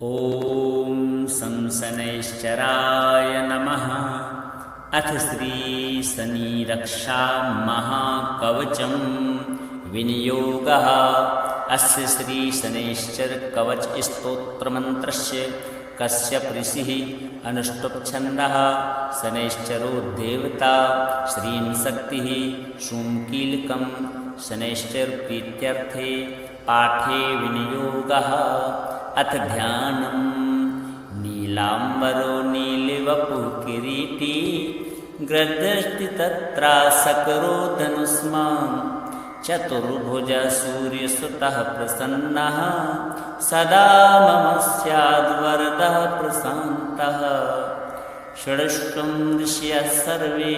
ॐ सं शनैश्चराय नमः। अथ श्रीशनिरक्षामहाकवचं विनियोगः। अस्य श्रीशनैश्चरकवचस्तोत्रमन्त्रस्य कश्यप ऋषिः अनुष्टुप्छन्दः। शनैश्चरो देवता श्रीं शक्तिः शूंकीलकं शनैश्चरप्रीत्यर्थे पाठे विनियोगः। अथ ध्यानं नीलाम्बरो नीलिवपुः किरीटी ग्रदष्टि तत्रासकरो धनुष्मान् चतुर्भुजः सूर्यसुतः प्रसन्नः सदा मम स्याद्वरदः प्रशान्तः। षड्ष्टुं ऋषयः सर्वे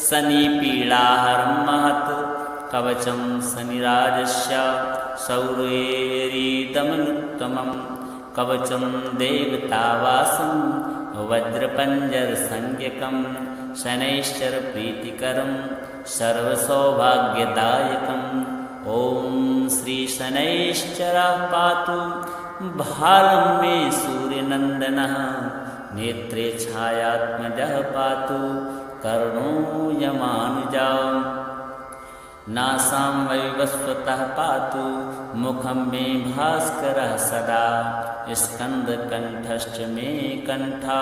शनिपीडाहरं महत् कवचं शनिराजस्य सौर्येरिदमनुत्तमं कवचं देवतावासं वज्रपञ्जरसंज्ञकं शनैश्चरप्रीतिकरं सर्वसौभाग्यदायकम्। ॐ श्रीशनैश्चरः पातु भालं मे सूर्यनन्दनः। नेत्रे छायात्मजः पातु कर्णो यमानुजः। नासां वैवस्वतः पातु मुखं मे भास्करः सदा। स्कन्दकण्ठश्च मे कण्ठा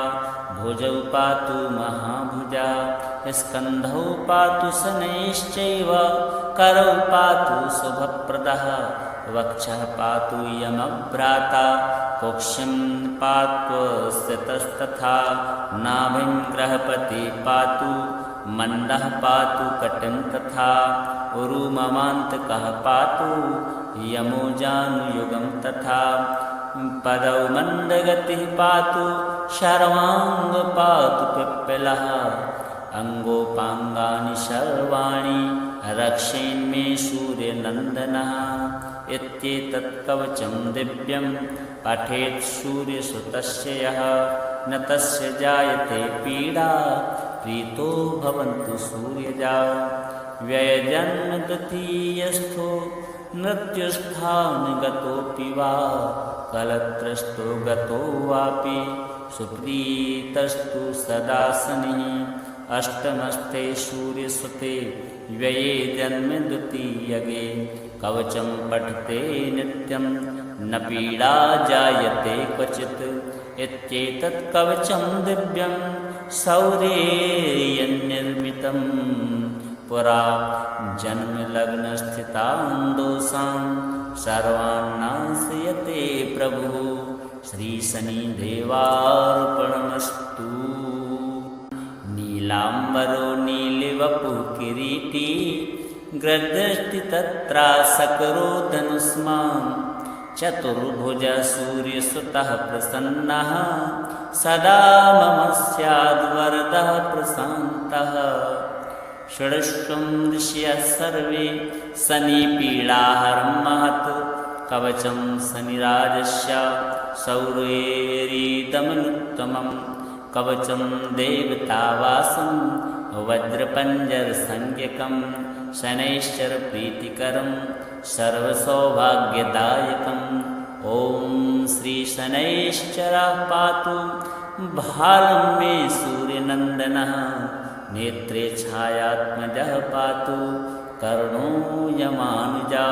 भुजौ पातु महाभुजा। स्कन्धौ पातु शनैश्चैव करौ पातु शुभप्रदः। वक्षः पातु यमभ्राता कुक्षिं पातु स्थितस्तथा। नाभिं ग्रहपति पातु मण्डः पातु कटिं तथा। उरुममान्तकः पातु यमोजानुयुगं तथा। पदौ मन्दगतिः पातु शर्वाङ्ग पातु पिप्पलः। अङ्गोपाङ्गानि सर्वाणि रक्षेन्मे सूर्यनन्दनः। इत्येतत् कवचं दिव्यं पठेत् सूर्यसुतस्य यः न तस्य जायते पीडा प्रीतो भवन्तु सूर्यजा। व्ययजन्मद्वितीयस्थो मृत्युस्थानगतोऽपि वा कलत्रस्थो गतो वापि सुप्रीतस्तु सदा शनिः। अष्टमस्थे सूर्यसुते व्यये जन्म द्वितीयगे कवचं पठते नित्यं न पीडा जायते क्वचित्। इत्येतत् कवचं दिव्यं शौर्येयनिर्मितं पुरा जन्मलग्नस्थितान् दोषान् सर्वान् नाशयते प्रभुः। श्रीशनिदेवार्पणमस्तु। नीलाम्बरो नीलिवपुः किरीटी ग्रदष्टि तत्रासकरो धनुष्मान् चतुर्भुजः सूर्यसुतः प्रसन्नः सदा मम स्याद्वरदः प्रशान्तः। षड्ष्टुं ऋषयः सर्वे शनिपीडाहरं महत् कवचं शनिराजस्य सौर्येरिदमनुत्तमं कवचं देवतावासं वज्रपञ्जरसंज्ञकं शनैश्चरप्रीतिकरं सर्वसौभाग्यदायकम्। ॐ श्रीशनैश्चरः पातु भालं मे सूर्यनन्दनः। नेत्रे छायात्मजः पातु कर्णो यमानुजः।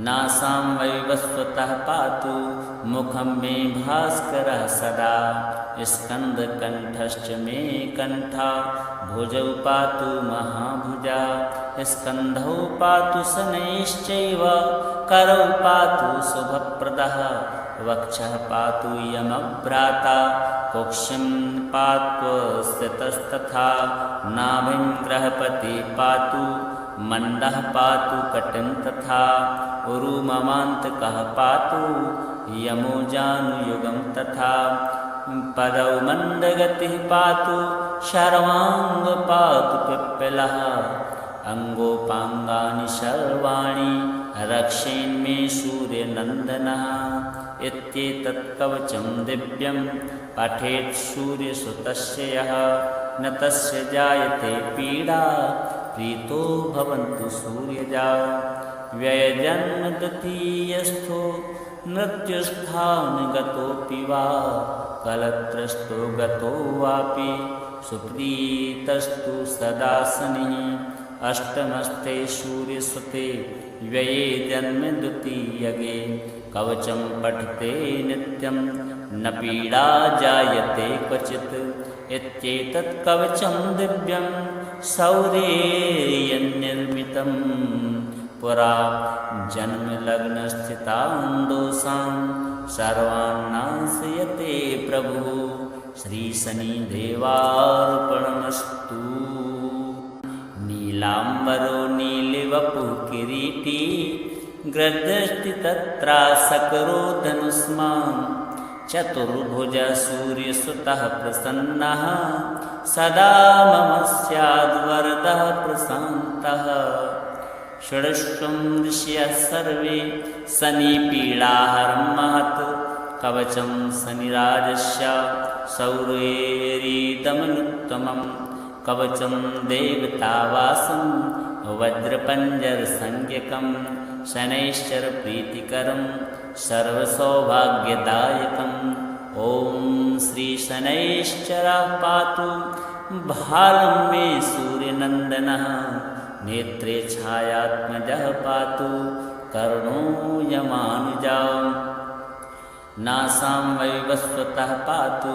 नासां वैवस्वतः पातु मुखं मे भास्करः सदा। स्कन्दकण्ठश्च मे कण्ठा भुजौ पातु महाभुजा। स्कन्धौ पातु शनैश्चैव करौ पातु शुभप्रदः। वक्षः पातु यमभ्राता कुक्षिं पातु स्थितस्तथा। नाभिं ग्रहपति पातु मण्डः पातु कटिं तथा। उरुममान्तकः पातु यमोजानुयुगं तथा। पदौ मन्दगतिः पातु शर्वाङ्ग पातु पिप्पलः। अङ्गोपाङ्गानि सर्वाणि रक्षेन्मे सूर्यनन्दनः। इत्येतत् कवचं दिव्यं पठेत् सूर्यसुतस्य यः न तस्य जायते पीडा प्रीतो भवन्तु सूर्यजा। व्ययजन्मद्वितीयस्थो मृत्युस्थानगतोऽपि वा कलत्रस्थो गतो वापि सुप्रीतस्तु सदा शनिः अष्टमस्ते सूर्यसुते व्यये जन्म द्वितीयगे कवचं पठते नित्यं न पीडा जायते क्वचित् इत्येतत् कवचं दिव्यं शौर्येयन्निर्मितं पुरा जन्मलग्नस्थितान् दोषान् सर्वान् नाशयते प्रभुः श्रीशनिदेवार्पणमस्तु। नीलाम्बरो नीलिवपुः किरीटी ग्रदस्ति तत्रासकरो धनुष्मान् चतुर्भुज सूर्यसुतः प्रसन्नः सदा मम स्याद्वरदः प्रशान्तः षडश्वं ऋषयः सर्वे शनिपीडाहरं महत् कवचं शनिराजस्य शौर्येरिदमनुत्तमं कवचं देवतावासं वज्रपञ्जरसंज्ञकं शनैश्चरप्रीतिकरं सर्वसौभाग्यदायकम् ॐ श्रीशनैश्चरः पातु भालं मे सूर्यनन्दनः नेत्रे छायात्मजः पातु कर्णो यमानुजा नासां वैवस्वतः पातु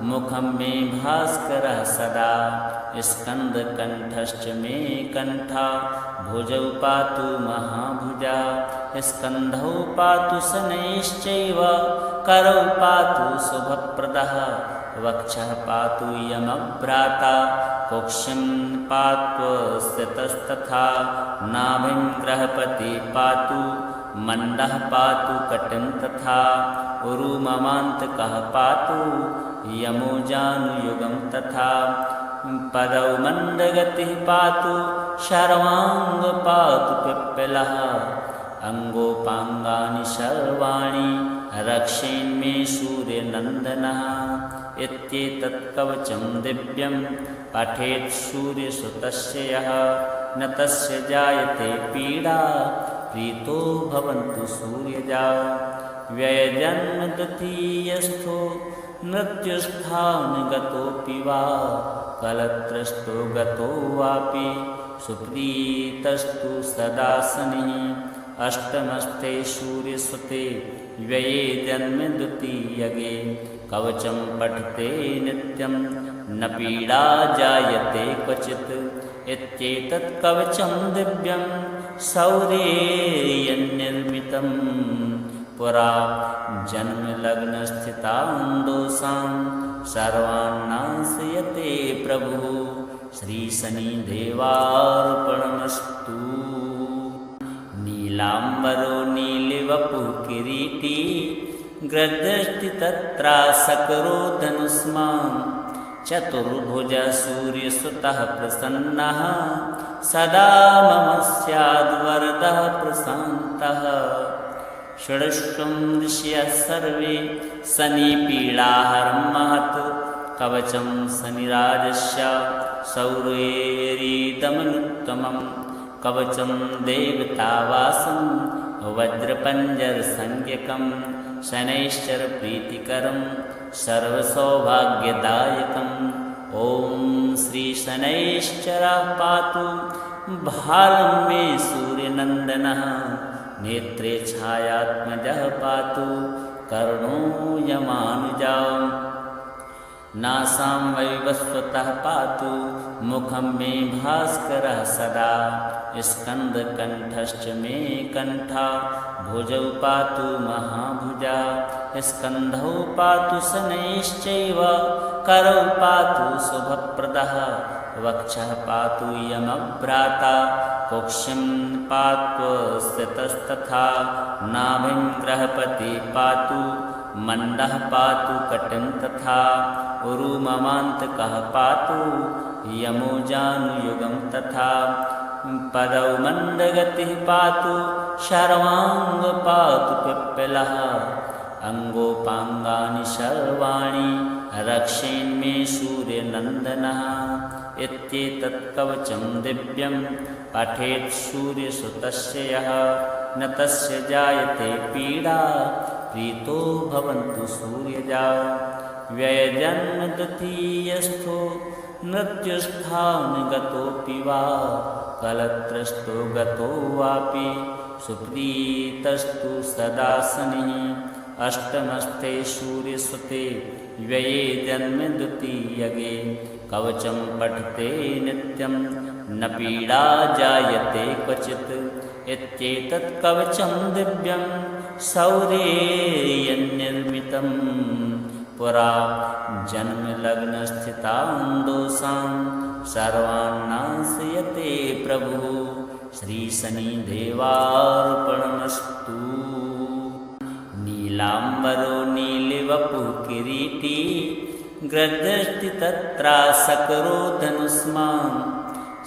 मुखं मे भास्करः सदा स्कन्दकण्ठश्च मे कण्ठा भुजौ पातु महाभुजा स्कन्धौ पातु शनैश्चैव करौ पातु शुभप्रदः वक्षः पातु यमभ्राता कुक्षिं पात्वस्थितस्तथा नाभिं ग्रहपति पातु मण्डः पातु कटिं तथा उरुममान्तकः पातु यमोजानुयुगं तथा पदौ मन्दगतिः पातु शर्वाङ्ग पातु पिप्पलः अङ्गोपाङ्गानि सर्वाणि रक्षेन्मे सूर्यनन्दनः इत्येतत् कवचं दिव्यं पठेत् सूर्यसुतस्य यः न तस्य जायते पीडा प्रीतो भवन्तु सूर्यजा व्ययजन्म द्वितीयस्थो मृत्युस्थानगतोऽपि वा कलत्रस्थो गतो वापि सुप्रीतस्तु सदा शनिः अष्टमस्ते सूर्यसुते व्यये जन्म द्वितीयगे कवचं पठते नित्यं न पीडा जायते क्वचित् इत्येतत् कवचं दिव्यं शौर्येयन्निर्मितं पुरा जन्मलग्नस्थितान् दोषान् सर्वान् नाशयते प्रभुः श्रीशनिदेवार्पणमस्तु। नीलाम्बरो नीलिवपुः किरीटी ग्रदस्ति तत्रासकरो धनुष्मान् चतुर्भुज सूर्यसुतः प्रसन्नः सदा मम स्याद्वरदः प्रशान्तः षडश्वं ऋषयः सर्वे शनिपीडाहरं महत् कवचं शनिराजस्य शौर्येरिदमनुत्तमं कवचं देवतावासं वज्रपञ्जरसंज्ञकं शनैश्चरप्रीतिकरं सर्वसौभाग्यदायकम् ॐ श्रीशनैश्चरः पातु भालं मे सूर्यनन्दनः नेत्रे छायात्मजः पातु कर्णो यमानुजा नासां वैवस्वतः पातु मुखं मे भास्करः सदा स्कन्दकण्ठश्च मे कण्ठा भुजौ पातु महाभुजा स्कन्धौ पातु शनैश्चैव करौ पातु शुभप्रदः वक्षः पातु यमभ्राता कुक्षिं पात्वस्थितस्तथा नाभिं ग्रहपति पातु मण्डः पातु कटिं तथा उरुममान्तकः पातु यमोजानुयुगं तथा पदौ मन्दगतिः पातु शर्वाङ्ग पातु पिप्पलः अङ्गोपाङ्गानि सर्वाणि रक्षेन्मे सूर्यनन्दनः इत्येतत् कवचं दिव्यं पठेत् सूर्यसुतस्य यः न तस्य जायते पीडा प्रीतो भवन्तु सूर्यजा व्ययजन्म द्वितीयस्थो मृत्युस्थानगतोऽपि वा कलत्रस्थो गतो वापि सुप्रीतस्तु सदा शनिः अष्टमस्थे सूर्यसुते व्यये जन्म द्वितीयगे कवचं पठते नित्यं न पीडा जायते क्वचित् इत्येतत् कवचं दिव्यं शौर्येयन्निर्मितं पुरा जन्मलग्नस्थितान् दोषान् सर्वान् नाशयते प्रभुः श्रीशनिदेवार्पणमस्तु। नीलाम्बरो नीलिवपुः किरीटी ग्रदष्टि तत्रासकरो धनुष्मान्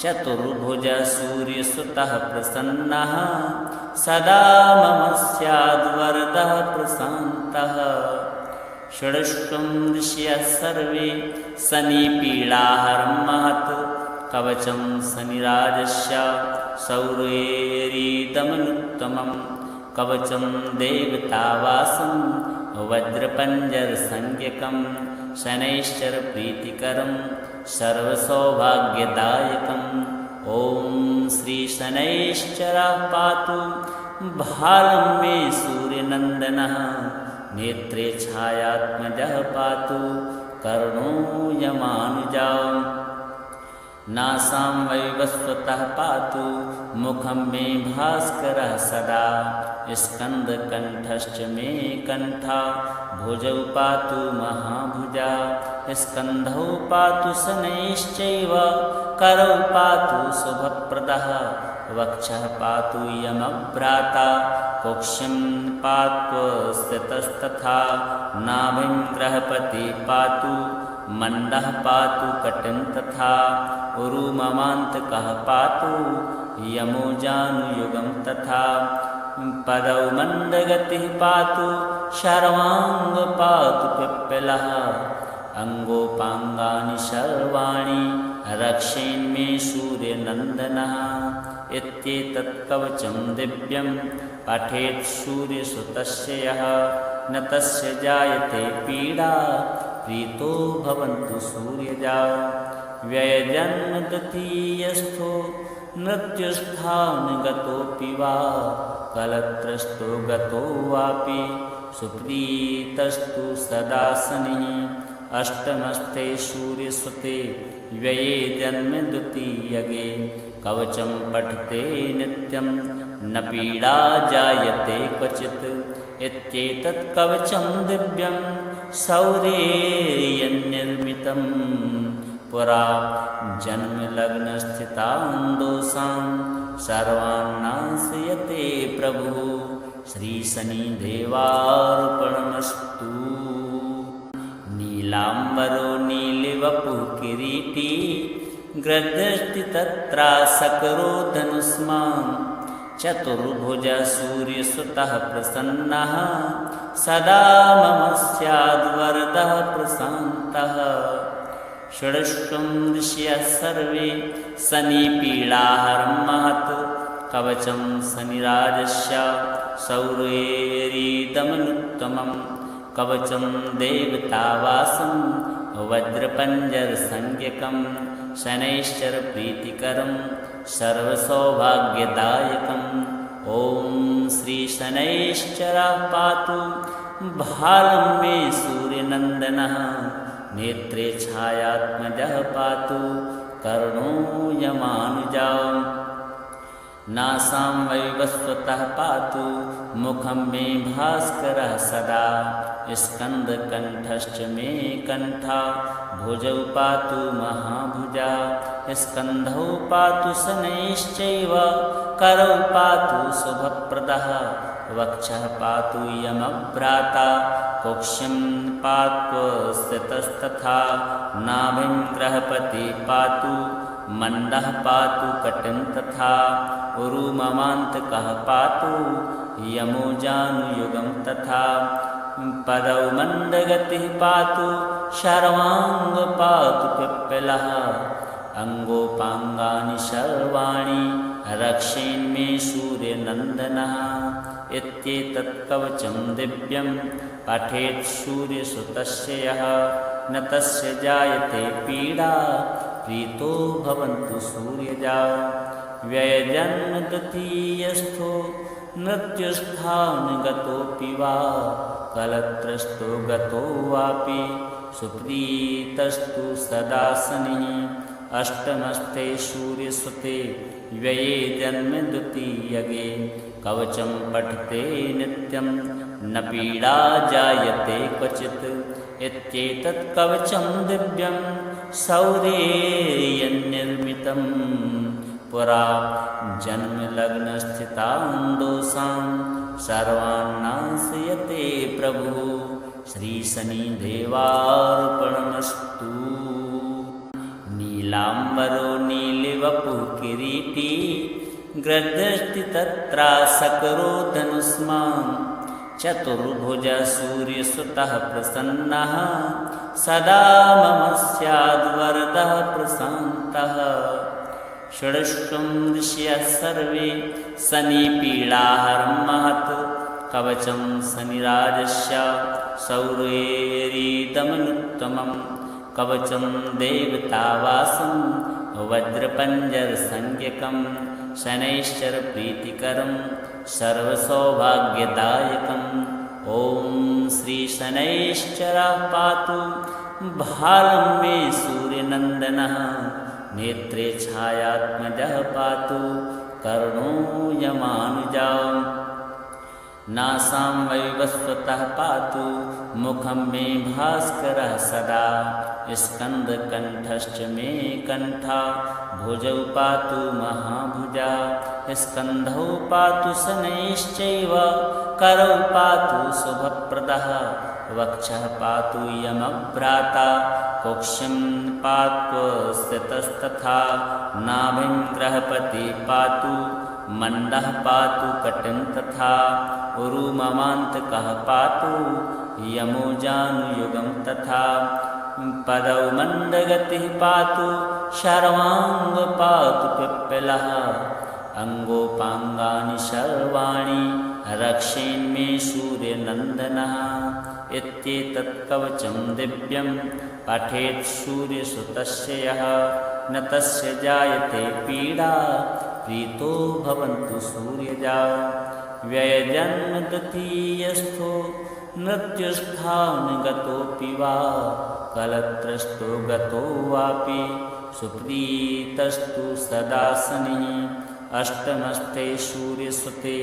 चतुर्भुज सूर्यसुतः प्रसन्नः सदा मम स्याद्वरदः प्रशान्तः षडश्वं ऋषयः सर्वे शनिपीडाहरं महत् कवचं शनिराजस्य शौर्येरिदमनुत्तमं कवचं देवतावासं वज्रपञ्जरसंज्ञकं शनैश्चरप्रीतिकरं सर्वसौभाग्यदायकम् ॐ श्रीशनैश्चरः पातु भालं मे सूर्यनन्दनः नेत्रे छायात्मजः पातु कर्णो यमानुजा नासां वैवस्वतः पातु मुखं मे भास्करः सदा स्कन्दकण्ठश्च मे कण्ठा भुजौ पातु महाभुजा स्कन्धौ पातु शनैश्चैव करौ पातु शुभप्रदः वक्षः पातु यमभ्राता कुक्षिं पातु स्थितस्तथा नाभिं ग्रहपति पातु मण्डः पातु कटिं तथा उरुममान्तकः पातु यमो जानुयुगं तथा पदौ मन्दगतिः पातु शर्वाङ्ग पातु पिप्पलः अङ्गोपाङ्गानि सर्वाणि रक्षेन्मे सूर्यनन्दनः इत्येतत् कवचं दिव्यं पठेत् सूर्यसुतस्य यः न तस्य जायते पीडा प्रीतो भवन्तु सूर्यजा व्ययजन्म द्वितीयस्थो मृत्युस्थानगतोऽपि वा कलत्रस्थो गतो वापि सुप्रीतस्तु सदा शनिः अष्टमस्थे सूर्यसुते व्यये जन्म द्वितीयगे कवचं पठते नित्यं न पीडा जायते क्वचित् इत्येतत् कवचं दिव्यं शौर्येयन्निर्मितं पुरा जन्मलग्नस्थितान् दोषान् सर्वान् नाशयते प्रभुः श्रीशनिदेवार्पणमस्तु। नीलाम्बरो नीलिवपुः किरीटी ग्रदष्टि तत्रासकरो धनुष्मान् चतुर्भुज सूर्यसुतः प्रसन्नः सदा मम स्याद्वरदः प्रशान्तः षडश्वं ऋषयः सर्वे शनिपीडाहरं महत् कवचं शनिराजस्य शौर्येरिदमनुत्तमं कवचं देवतावासं वज्रपञ्जरसंज्ञकं शनैश्चरप्रीतिकरं सर्वसौभाग्यदायकम् ॐ श्रीशनैश्चरः पातु भालं मे सूर्यनन्दनः नेत्रे छायात्मजः पातु कर्णो यमानुजा नासां वैवस्वतः पातु मुखं मे भास्करः सदा स्कन्दकण्ठश्च मे कण्ठा भुजौ पातु महाभुजा स्कन्धौ पातु शनैश्चैव करौ पातु शुभप्रदः वक्षः पातु यमभ्राता कुक्षिं पातु स्थितस्तथा नाभिं ग्रहपति पातु मण्डः पातु कटिं तथा उरुममान्तकः पातु यमो जानुयुगं तथा पदौ मन्दगतिः पातु शर्वाङ्ग पातु पिप्पलः अङ्गोपाङ्गानि सर्वाणि रक्षेन्मे सूर्यनन्दनः इत्येतत् कवचं दिव्यं पठेत् सूर्यसुतस्य यः न तस्य जायते पीडा प्रीतो भवन्तु सूर्यजा। व्ययजन्म द्वितीयस्थो मृत्युस्थानगतोऽपि वा कलत्रस्थो गतो वापि सुप्रीतस्तु सदा शनिः। अष्टमस्थे सूर्यसुते व्यये जन्म द्वितीयगे कवचं पठते नित्यं न पीडा जायते क्वचित्। इत्येतत् कवचं दिव्यं शौर्येयन्निर्मितं पुरा जन्मलग्नस्थितान् दोषान् सर्वान् नाशयते प्रभुः। श्रीशनिदेवार्पणमस्तु। नीलाम्बरो नीलिवपुः किरीटी ग्रदष्टि तत्रासकरो धनुष्मान् चतुर्भुज सूर्यसुतः प्रसन्नः सदा मम स्याद्वरदः प्रशान्तः। षड्ष्वं ऋषयः सर्वे शनिपीडाहरं महत् कवचं शनिराजस्य शौर्येरिदमनुत्तमं। कवचं देवतावासं वज्रपञ्जरसंज्ञकं शनैश्चरप्रीतिकरं सर्वसौभाग्यदायकम्। ॐ श्रीशनैश्चरः पातु भालं मे सूर्यनन्दनः। नेत्रे छायात्मजः पातु कर्णो यमानुजा। नासां वैवस्वतः पातु मुखं मे भास्करः सदा। स्कन्दकण्ठश्च मे कण्ठा भुजौ पातु महाभुजा। स्कन्धौ पातु शनैश्चैव करौ पातु शुभप्रदः। वक्षः पातु यमभ्राता कुक्षिं पातु स्थितस्तथा। नाभिं ग्रहपति पातु मण्डः पातु कटिं तथा। उरुममान्तकः पातु यमोजानुयुगं तथा। पदौ मन्दगतिः पातु शर्वाङ्ग पातु पिप्पलः। अङ्गोपाङ्गानि सर्वाणि रक्षेन्मे सूर्यनन्दनः। इत्येतत् कवचं दिव्यं पठेत् सूर्यसुतस्य यः न तस्य जायते पीडा प्रीतो भवन्तु सूर्यजा। व्ययजन्म द्वितीयस्थो मृत्युस्थानगतोऽपि वा कलत्रस्थो गतो वापि सुप्रीतस्तु सदा शनिः। अष्टमस्थे सूर्यसुते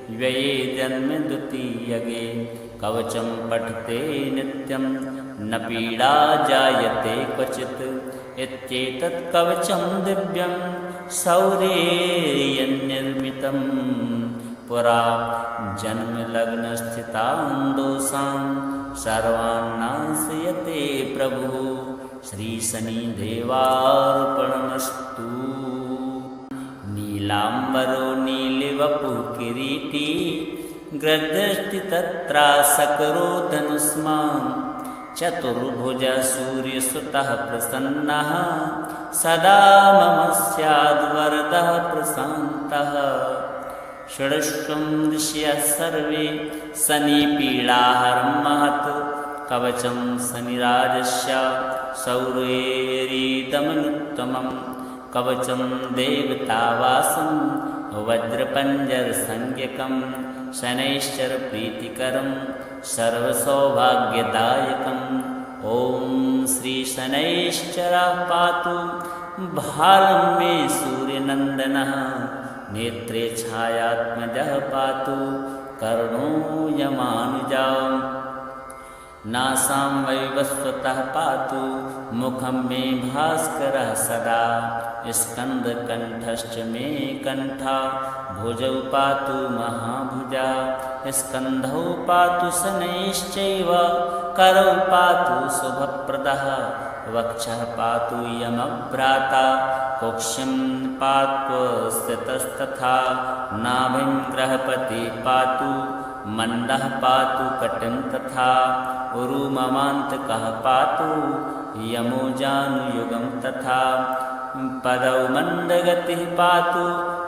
व्यये जन्म द्वितीयगे कवचं पठते नित्यं न पीडा जायते क्वचित्। इत्येतत् कवचं दिव्यं शौर्येयन्निर्मितं पुरा जन्मलग्नस्थितान् दोषान् सर्वान् नाशयते प्रभुः। श्रीशनिदेवार्पणमस्तु। नीलाम्बरो नीलिवपुः किरीटी ग्रदष्टि तत्रासकरो धनुष्मान् चतुर्भुज सूर्यसुतः प्रसन्नः सदा मम स्याद्वरदः प्रशान्तः। षड्ष्वं ऋषयः सर्वे शनिपीडाहरं महत् कवचं शनिराजस्य शौर्येरिदमनुत्तमं। कवचं देवतावासं वज्रपञ्जरसंज्ञकं शनैश्चरप्रीतिकरं सर्वसौभाग्यदायकम्। ॐ श्रीशनैश्चरः पातु भालं मे सूर्यनन्दनः। नेत्रे छायात्मजः पातु कर्णो यमानुजा। नासां वैवस्वतः पातु मुखं मे भास्करः सदा। स्कन्दकण्ठश्च मे कण्ठा भुजौ पातु महाभुजा। स्कन्धौ पातु शनैश्चैव करौ पातु शुभप्रदः। वक्षः पातु यमभ्राता कुक्षिं पातु स्थितस्तथा। नाभिं ग्रहपति पातु मण्डः पातु कटिं तथा। उरुममान्तकः पातु यमोजानुयुगं तथा। पदौ मन्दगतिः पातु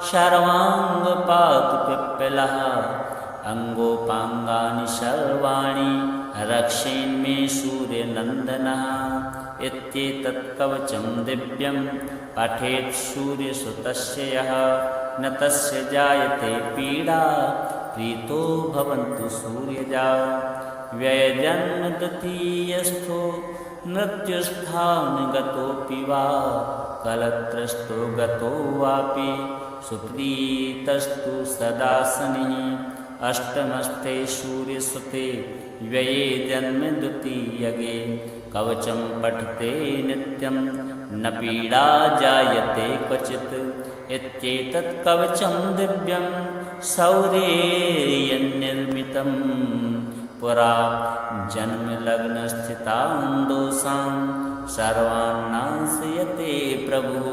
शर्वाङ्ग पातु पिप्पलः। अंगोपांगानि सर्वाणि रक्षेन्मे सूर्यनन्दनः इत्येतत् कवचं दिव्यं पठेत् सूर्यसुतस्य यः न तस्य जायते पीडा प्रीतो भवन्तु सूर्यजा व्ययजन्म द्वितीयस्थो मृत्युस्थानगतोऽपि वा कलत्रस्थो गतो वापि सुप्रीतस्तु सदा शनिः अष्टमस्थे सूर्यसुते व्यये जन्म द्वितीयगे कवचं पठते नित्यं न पीडा जायते क्वचित् इत्येतत् कवचं दिव्यं शौर्येयन्निर्मितं पुरा जन्मलग्नस्थितान् दोषान् सर्वान् नाशयते प्रभुः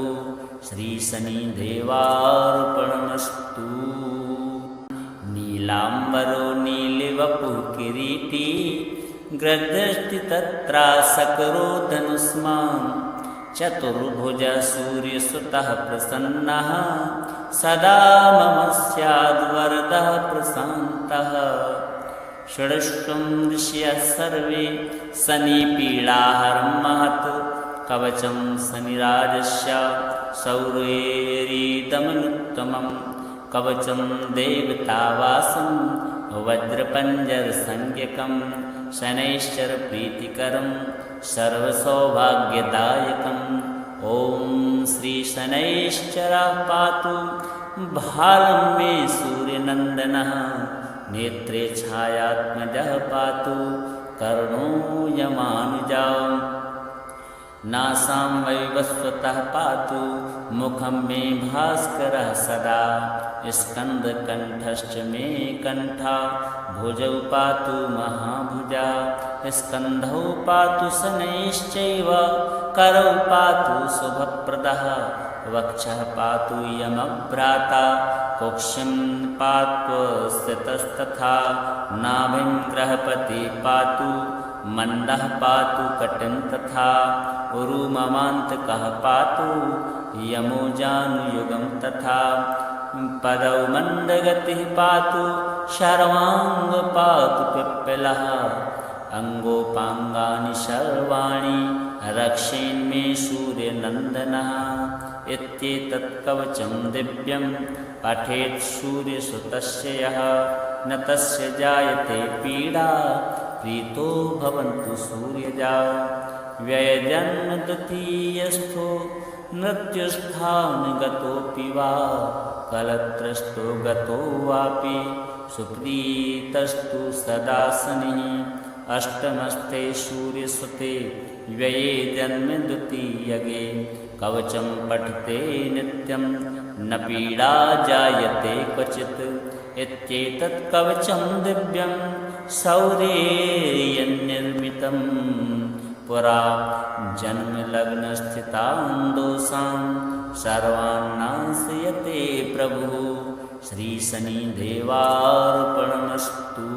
श्रीशनिदेवार्पणमस्तु। नीलाम्बरो नीलिवपुः किरीटी ग्रदस्ति तत्रासकरो धनुष्मान् चतुर्भुज सूर्यसुतः प्रसन्नः सदा मम स्याद्वरदः प्रशान्तः षडश्वं ऋषयः सर्वे शनिपीडाहरं महत् कवचं शनिराजस्य शौर्येरिदमनुत्तमं कवचं देवतावासं वज्रपञ्जरसंज्ञकं शनैश्चरप्रीतिकरं सर्वसौभाग्यदायकम् ॐ श्रीशनैश्चरः पातु भालं मे सूर्यनन्दनः नेत्रे छायात्मजः पातु कर्णो यमानुजा नासां वैवस्वतः पातु मुखं मे भास्करः सदा स्कन्दकण्ठश्च मे कण्ठा भुजौ पातु महाभुजा स्कन्धौ पातु शनैश्चैव करौ पातु शुभप्रदः वक्षः पातु यमभ्राता कुक्षिं पातु स्थितस्तथा नाभिं ग्रहपति पातु मण्डः पातु कटिं तथा उरुममान्तकः पातु यमोजानुयुगं तथा पदौ मन्दगतिः पातु शर्वाङ्ग पातु पिप्पलः अङ्गोपाङ्गानि सर्वाणि रक्षेन्मे सूर्यनन्दनः इत्येतत् कवचं दिव्यं पठेत् सूर्यसुतस्य यः न तस्य जायते पीडा प्रीतो भवन्तु सूर्यजा व्ययजन्म द्वितीयस्थो मृत्युस्थानगतोऽपि वा कलत्रस्थो गतो वापि सुप्रीतस्तु सदा शनिः अष्टमस्थे सूर्यसुते व्यये जन्म द्वितीयगे कवचं पठते नित्यं न पीडा जायते क्वचित् इत्येतत् कवचं दिव्यं शौर्येयन्निर्मितं पुरा जन्मलग्नस्थितान् दोषान् सर्वान् नाशयते प्रभुः श्रीशनिदेवार्पणमस्तु।